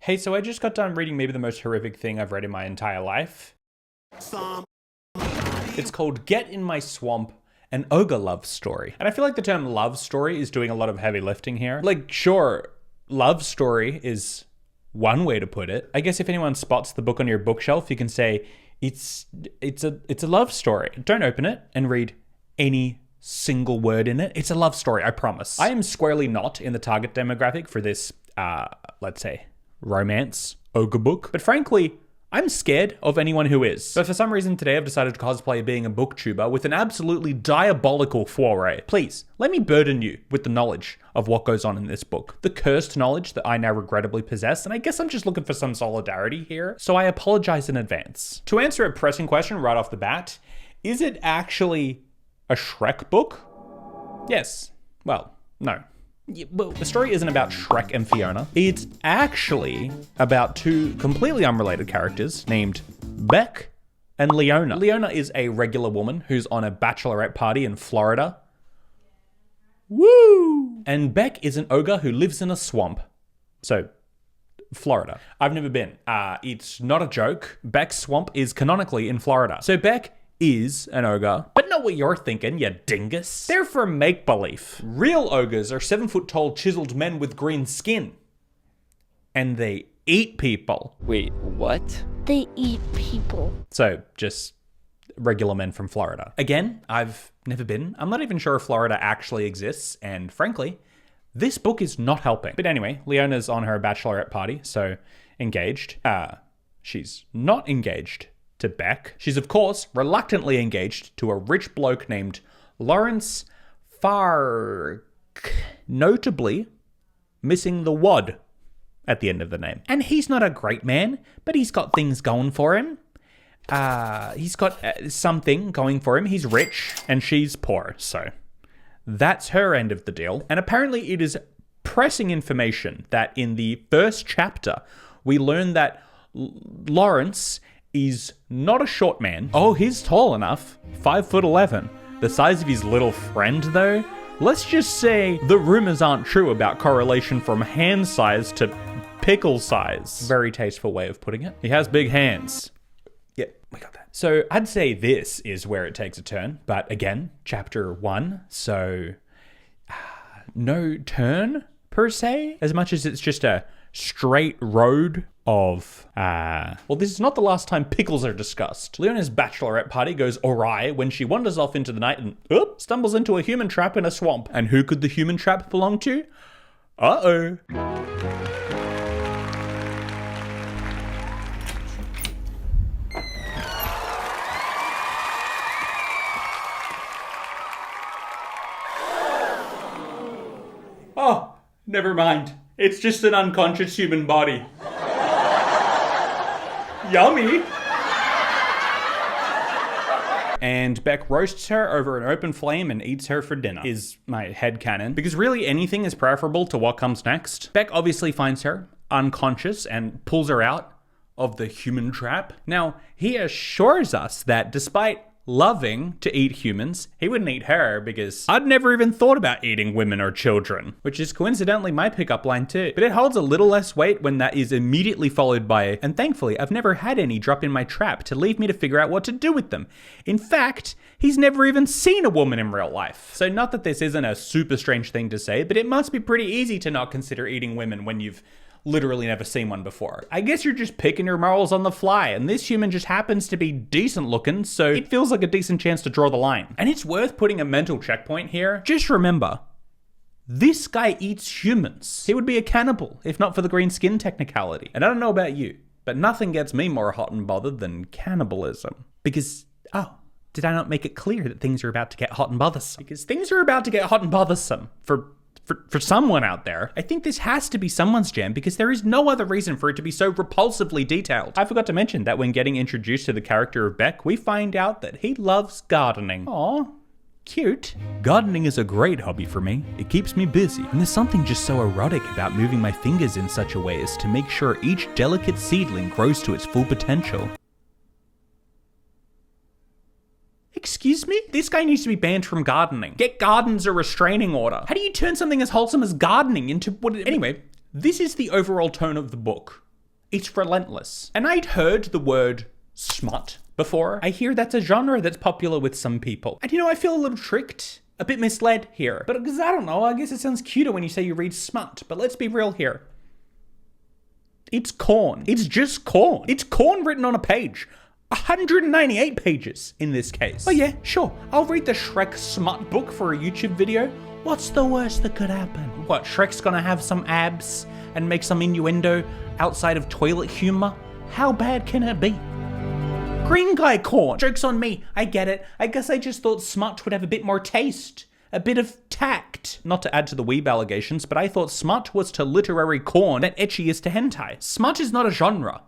Hey, so I just got done reading maybe the most horrific thing I've read in my entire life. It's called Get in My Swamp, an ogre love story. And I feel like the term love story is doing a lot of heavy lifting here. Like, sure, love story is one way to put it. I guess if anyone spots the book on your bookshelf, you can say, it's a love story. Don't open it and read any single word in it. It's a love story, I promise. I am squarely not in the target demographic for this, let's say, romance ogre book. But frankly, I'm scared of anyone who is. But for some reason today I've decided to cosplay being a booktuber with an absolutely diabolical foray. Please, let me burden you with the knowledge of what goes on in this book. The cursed knowledge that I now regrettably possess, and I guess I'm just looking for some solidarity here, so I apologize in advance. To answer a pressing question right off the bat, is it actually a Shrek book? Yes. Well, no. Yeah, well, the story isn't about Shrek and Fiona. It's actually about two completely unrelated characters named Beck and Leona. Leona is a regular woman who's on a bachelorette party in Florida. Woo! And Beck is an ogre who lives in a swamp. So, Florida. I've never been. It's not a joke. Beck's swamp is canonically in Florida. So Beck is an ogre, but not what you're thinking, you dingus. They're for make-believe. Real ogres are 7-foot-tall chiseled men with green skin. And they eat people. Wait, what? They eat people. So, just regular men from Florida. Again, I've never been. I'm not even sure if Florida actually exists, and frankly, this book is not helping. But anyway, Leona's on her bachelorette party, so engaged. She's not engaged to Beck. She's, of course, reluctantly engaged to a rich bloke named Lawrence Fark, notably missing the wad at the end of the name. And he's not a great man, but he's got things going for him. He's got something going for him. He's rich and she's poor, so that's her end of the deal. And apparently it is pressing information that in the first chapter, we learn that Lawrence is not a short man. Oh, he's tall enough, 5'11". The size of his little friend though, let's just say the rumors aren't true about correlation from hand size to pickle size. Very tasteful way of putting it. He has big hands. Yeah, we got that. So I'd say this is where it takes a turn, but again, chapter 1, so no turn per se, as much as it's just a straight road of, well, this is not the last time pickles are discussed. Leona's bachelorette party goes awry when she wanders off into the night and stumbles into a human trap in a swamp. And who could the human trap belong to? Uh-oh. Oh, never mind. It's just an unconscious human body. Yummy! And Beck roasts her over an open flame and eats her for dinner, is my headcanon. Because really anything is preferable to what comes next. Beck obviously finds her unconscious and pulls her out of the human trap. Now, he assures us that despite loving to eat humans, he wouldn't eat her because I'd never even thought about eating women or children, which is coincidentally my pickup line too. But it holds a little less weight when that is immediately followed by, and thankfully I've never had any drop in my trap to leave me to figure out what to do with them. In fact, he's never even seen a woman in real life. So not that this isn't a super strange thing to say, but it must be pretty easy to not consider eating women when you've literally never seen one before. I guess you're just picking your morals on the fly, and this human just happens to be decent looking, so it feels like a decent chance to draw the line. And it's worth putting a mental checkpoint here. Just remember, this guy eats humans. He would be a cannibal, if not for the green skin technicality. And I don't know about you, but nothing gets me more hot and bothered than cannibalism. Because, did I not make it clear that things are about to get hot and bothersome? Because things are about to get hot and bothersome for someone out there. I think this has to be someone's jam because there is no other reason for it to be so repulsively detailed. I forgot to mention that when getting introduced to the character of Beck, we find out that he loves gardening. Aw, cute. Gardening is a great hobby for me. It keeps me busy. And there's something just so erotic about moving my fingers in such a way as to make sure each delicate seedling grows to its full potential. Excuse me? This guy needs to be banned from gardening. Get gardens a restraining order. How do you turn something as wholesome as gardening into what? Anyway, this is the overall tone of the book. It's relentless. And I'd heard the word smut before. I hear that's a genre that's popular with some people. And I feel a little tricked, a bit misled here. But because I don't know, I guess it sounds cuter when you say you read smut. But let's be real here. It's corn. It's just corn. It's corn written on a page. 198 pages in this case. Oh yeah, sure. I'll read the Shrek smut book for a YouTube video. What's the worst that could happen? What, Shrek's gonna have some abs and make some innuendo outside of toilet humor? How bad can it be? Green guy corn. Joke's on me. I get it. I guess I just thought smut would have a bit more taste. A bit of tact. Not to add to the weeb allegations, but I thought smut was to literary corn that ecchi is to hentai. Smut is not a genre.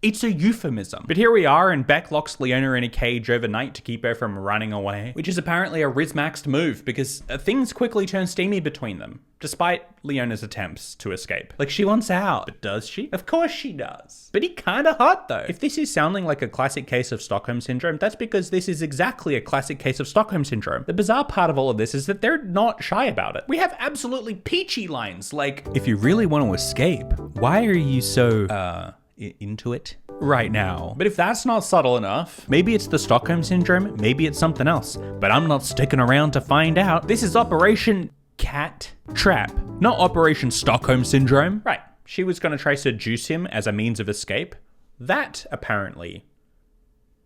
It's a euphemism. But here we are, and Beck locks Leona in a cage overnight to keep her from running away, which is apparently a Rizmaxed move because things quickly turn steamy between them, despite Leona's attempts to escape. Like, she wants out. But does she? Of course she does. But he kinda hot though. If this is sounding like a classic case of Stockholm Syndrome, that's because this is exactly a classic case of Stockholm Syndrome. The bizarre part of all of this is that they're not shy about it. We have absolutely peachy lines like, if you really want to escape, why are you so, into it right now? But if that's not subtle enough, maybe it's the Stockholm Syndrome, maybe it's something else. But I'm not sticking around to find out. This is Operation Cat Trap, not Operation Stockholm Syndrome. Right, she was gonna try to seduce him as a means of escape. That apparently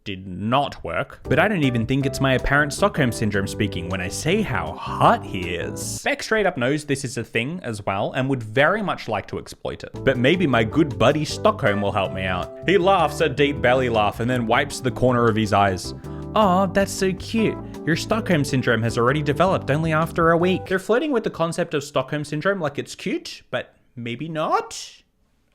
did not work. But I don't even think it's my apparent Stockholm Syndrome speaking when I say how hot he is. Beck straight up knows this is a thing as well and would very much like to exploit it. But maybe my good buddy Stockholm will help me out. He laughs a deep belly laugh and then wipes the corner of his eyes. Oh, that's so cute. Your Stockholm Syndrome has already developed only after a week. They're flirting with the concept of Stockholm Syndrome like it's cute, but maybe not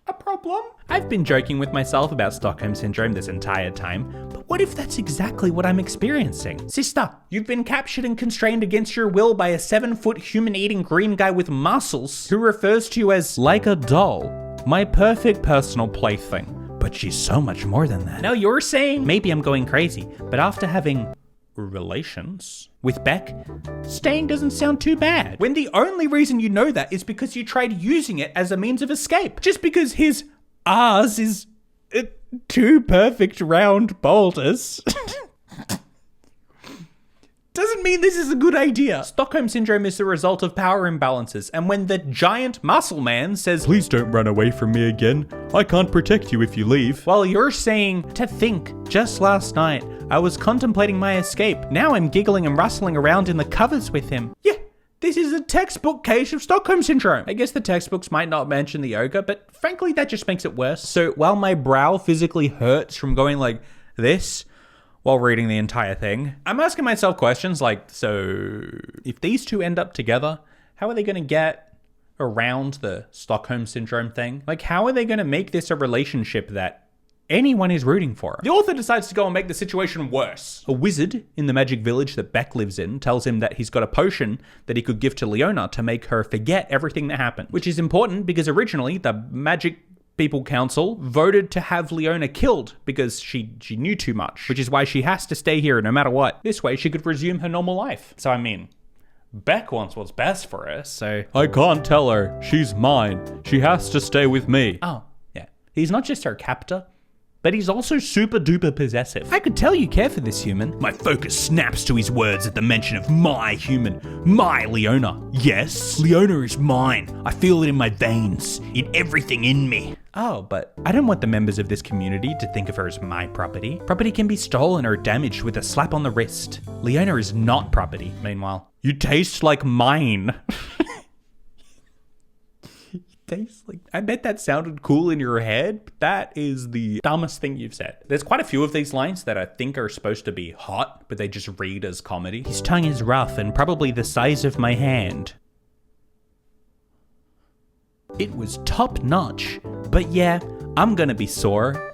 a problem. I've been joking with myself about Stockholm Syndrome this entire time, but what if that's exactly what I'm experiencing? Sister, you've been captured and constrained against your will by a 7-foot human-eating green guy with muscles who refers to you as like a doll, my perfect personal plaything. But she's so much more than that. Now you're saying maybe I'm going crazy, but after having relations with Beck, staying doesn't sound too bad. When the only reason you know that is because you tried using it as a means of escape. Just because his arse is two perfect round boulders doesn't mean this is a good idea. Stockholm Syndrome is the result of power imbalances, and when the giant muscle man says, "Please don't run away from me again. I can't protect you if you leave," while you're saying, "To think, just last night, I was contemplating my escape. Now I'm giggling and rustling around in the covers with him." Yeah, this is a textbook case of Stockholm Syndrome. I guess the textbooks might not mention the ogre, but frankly, that just makes it worse. So while my brow physically hurts from going like this while reading the entire thing, I'm asking myself questions like, so if these two end up together, how are they going to get around the Stockholm Syndrome thing? Like, how are they going to make this a relationship that anyone is rooting for? The author decides to go and make the situation worse. A wizard in the magic village that Beck lives in tells him that he's got a potion that he could give to Leona to make her forget everything that happened, which is important because originally the magic People Council voted to have Leona killed because she knew too much, which is why she has to stay here no matter what. This way she could resume her normal life. So I mean, Beck wants what's best for her, so I can't tell her. She's mine. She has to stay with me. Oh, yeah. He's not just her captor, but he's also super duper possessive. I could tell you care for this human. My focus snaps to his words at the mention of my human, my Leona. Yes, Leona is mine. I feel it in my veins, in everything in me. Oh, but I don't want the members of this community to think of her as my property. Property can be stolen or damaged with a slap on the wrist. Leona is not property. Meanwhile, you taste like mine. I bet that sounded cool in your head, but that is the dumbest thing you've said. There's quite a few of these lines that I think are supposed to be hot, but they just read as comedy. His tongue is rough and probably the size of my hand. It was top notch, but yeah, I'm gonna be sore.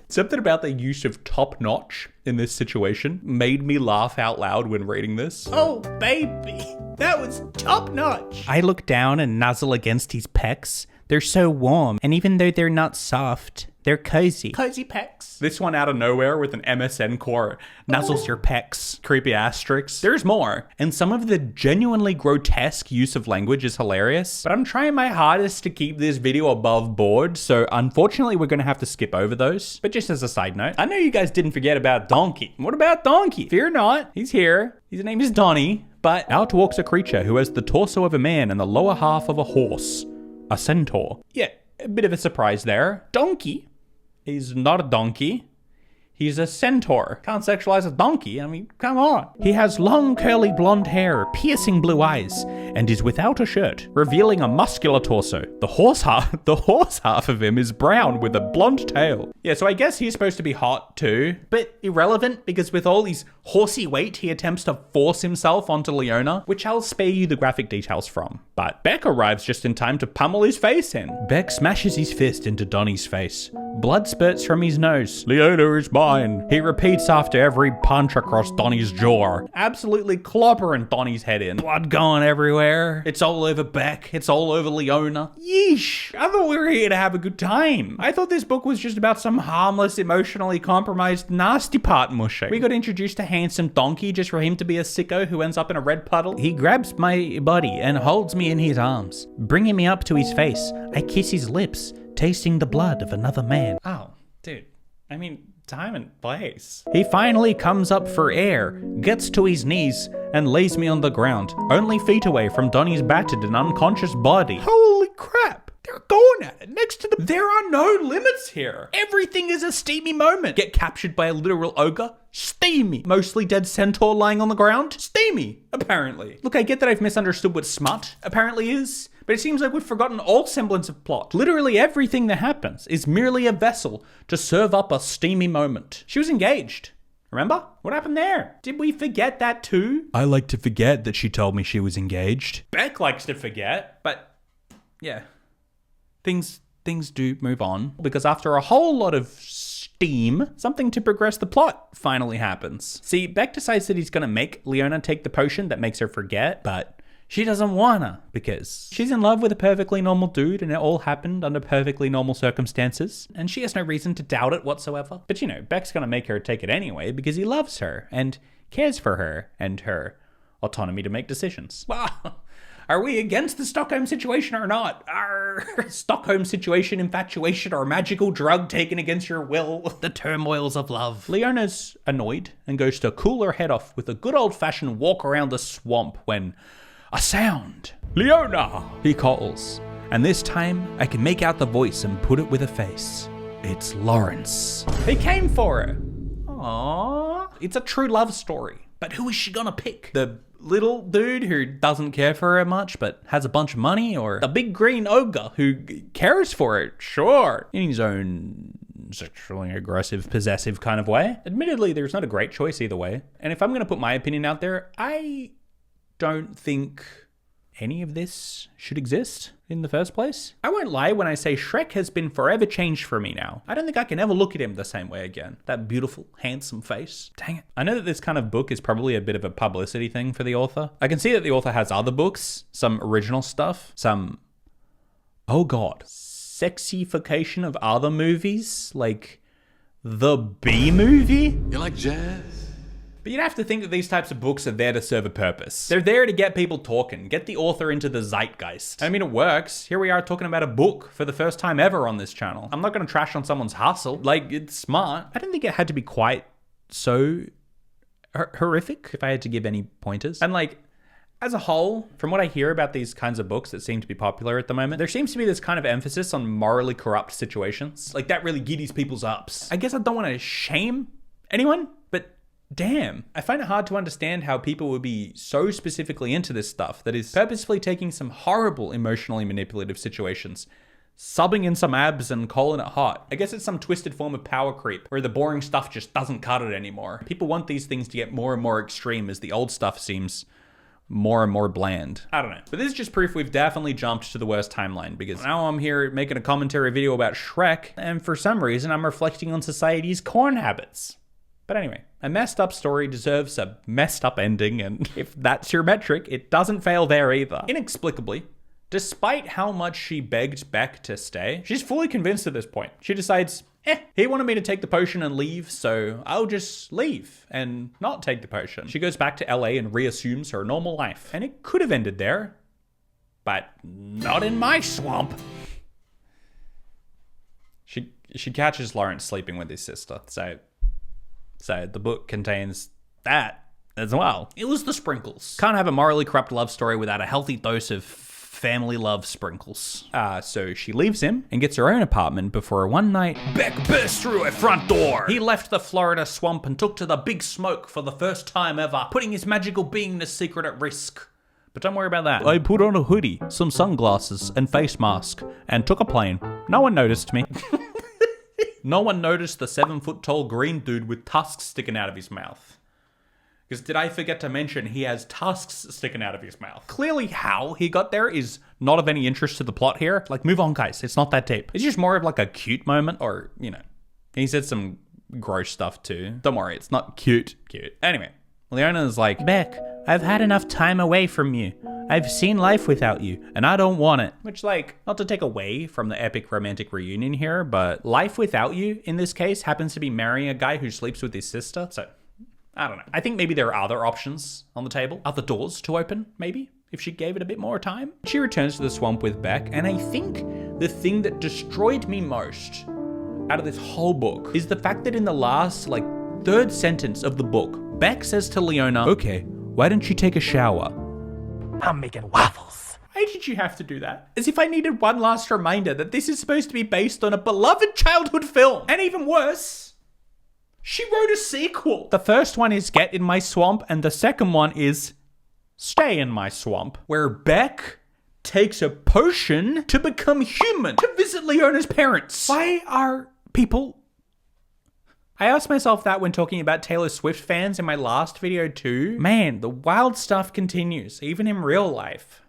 Something about the use of top notch in this situation made me laugh out loud when reading this. Oh, baby, that was top notch. I look down and nuzzle against his pecs. They're so warm, and even though they're not soft, they're cozy. Cozy pecs. This one out of nowhere with an MSN core nuzzles your pecs. Creepy asterisks. There's more. And some of the genuinely grotesque use of language is hilarious. But I'm trying my hardest to keep this video above board, so unfortunately we're gonna have to skip over those. But just as a side note, I know you guys didn't forget about Donkey. What about Donkey? Fear not, he's here. His name is Donnie. But out walks a creature who has the torso of a man and the lower half of a horse. A centaur. Yeah, a bit of a surprise there. Donkey is not a donkey. He's a centaur. Can't sexualize a donkey. I mean, come on. He has long curly blonde hair, piercing blue eyes, and is without a shirt, revealing a muscular torso. The horse half of him is brown with a blonde tail. Yeah, so I guess he's supposed to be hot too, but irrelevant because with all his horsey weight, he attempts to force himself onto Leona, which I'll spare you the graphic details from. But Beck arrives just in time to pummel his face in. Beck smashes his fist into Donnie's face. Blood spurts from his nose. Leona is mine. He repeats after every punch across Donnie's jaw. Absolutely clobbering Donnie's head in. Blood going everywhere. It's all over Beck. It's all over Leona. Yeesh. I thought we were here to have a good time. I thought this book was just about some harmless, emotionally compromised, nasty part mushing. We got introduced to handsome Donkey just for him to be a sicko who ends up in a red puddle. He grabs my body and holds me in his arms, bringing me up to his face. I kiss his lips, tasting the blood of another man. Oh, dude. I mean, time and place. He finally comes up for air, gets to his knees, and lays me on the ground, only feet away from Donnie's battered and unconscious body. Holy crap! They're going at it next to the... There are no limits here. Everything is a steamy moment. Get captured by a literal ogre? Steamy. Mostly dead centaur lying on the ground? Steamy, apparently. Look, I get that I've misunderstood what smut apparently is, but it seems like we've forgotten all semblance of plot. Literally everything that happens is merely a vessel to serve up a steamy moment. She was engaged. Remember? What happened there? Did we forget that too? I like to forget that she told me she was engaged. Beck likes to forget, but yeah. Things do move on, because after a whole lot of steam, something to progress the plot finally happens. See, Beck decides that he's gonna make Leona take the potion that makes her forget, but she doesn't wanna, because she's in love with a perfectly normal dude and it all happened under perfectly normal circumstances, and she has no reason to doubt it whatsoever. But you know, Beck's gonna make her take it anyway because he loves her and cares for her and her autonomy to make decisions. Wow. Are we against the Stockholm situation or not? Our Stockholm situation, infatuation, or magical drug taken against your will? The turmoils of love. Leona's annoyed and goes to cool her head off with a good old-fashioned walk around the swamp when a sound. Leona, he calls. And this time, I can make out the voice and put it with a face. It's Lawrence. He came for her. Aww. It's a true love story. But who is she gonna pick? The little dude who doesn't care for her much but has a bunch of money, or the big green ogre who cares for her, sure, in his own sexually aggressive, possessive kind of way? Admittedly, there's not a great choice either way. And if I'm gonna put my opinion out there, I don't think any of this should exist in the first place. I won't lie when I say Shrek has been forever changed for me now. I don't think I can ever look at him the same way again. That beautiful, handsome face. Dang it. I know that this kind of book is probably a bit of a publicity thing for the author. I can see that the author has other books, some original stuff, some, oh god, sexification of other movies, like the B movie. You like jazz? But you'd have to think that these types of books are there to serve a purpose. They're there to get people talking, get the author into the zeitgeist. I mean, it works. Here we are talking about a book for the first time ever on this channel. I'm not gonna trash on someone's hustle. Like, it's smart. I didn't think it had to be quite so horrific, if I had to give any pointers. And like, as a whole, from what I hear about these kinds of books that seem to be popular at the moment, there seems to be this kind of emphasis on morally corrupt situations. Like, that really giddies people's ups. I guess I don't want to shame anyone, but damn, I find it hard to understand how people would be so specifically into this stuff that is purposefully taking some horrible emotionally manipulative situations, subbing in some abs and calling it hot. I guess it's some twisted form of power creep where the boring stuff just doesn't cut it anymore. People want these things to get more and more extreme as the old stuff seems more and more bland. I don't know. But this is just proof we've definitely jumped to the worst timeline, because now I'm here making a commentary video about Shrek, and for some reason I'm reflecting on society's corn habits. But anyway, a messed up story deserves a messed up ending, and if that's your metric, it doesn't fail there either. Inexplicably, Despite how much she begged Beck to stay, she's fully convinced at this point. She decides, he wanted me to take the potion and leave, so I'll just leave and not take the potion. She goes back to LA and reassumes her normal life. And it could have ended there, but not in my swamp. She catches Lawrence sleeping with his sister, so the book contains that as well. It was the sprinkles. Can't have a morally corrupt love story without a healthy dose of family love sprinkles. So she leaves him and gets her own apartment before one night, Beck burst through her front door. He left the Florida swamp and took to the big smoke for the first time ever, putting his magical beingness secret at risk. But don't worry about that. I put on a hoodie, some sunglasses, and face mask, and took a plane. No one noticed me. No one noticed the 7-foot-tall green dude with tusks sticking out of his mouth. Because did I forget to mention he has tusks sticking out of his mouth? Clearly how he got there is not of any interest to the plot here. Like, move on, guys. It's not that deep. It's just more of like a cute moment, or, you know. He said some gross stuff too. Don't worry, it's not cute. Anyway, Leona's like, Beck, I've had enough time away from you. I've seen life without you, and I don't want it. Which, like, not to take away from the epic romantic reunion here, but life without you, in this case, happens to be marrying a guy who sleeps with his sister. So, I don't know. I think maybe there are other options on the table. Other doors to open, maybe, if she gave it a bit more time. She returns to the swamp with Beck, and I think the thing that destroyed me most out of this whole book is the fact that in the last, like, third sentence of the book, Beck says to Leona, okay, why don't you take a shower? I'm making waffles. Why did you have to do that? As if I needed one last reminder that this is supposed to be based on a beloved childhood film. And even worse, she wrote a sequel. The first one is Get in My Swamp, and the second one is Stay in My Swamp, where Beck takes a potion to become human, to visit Leona's parents. Why are people... I asked myself that when talking about Taylor Swift fans in my last video too. Man, the wild stuff continues, even in real life.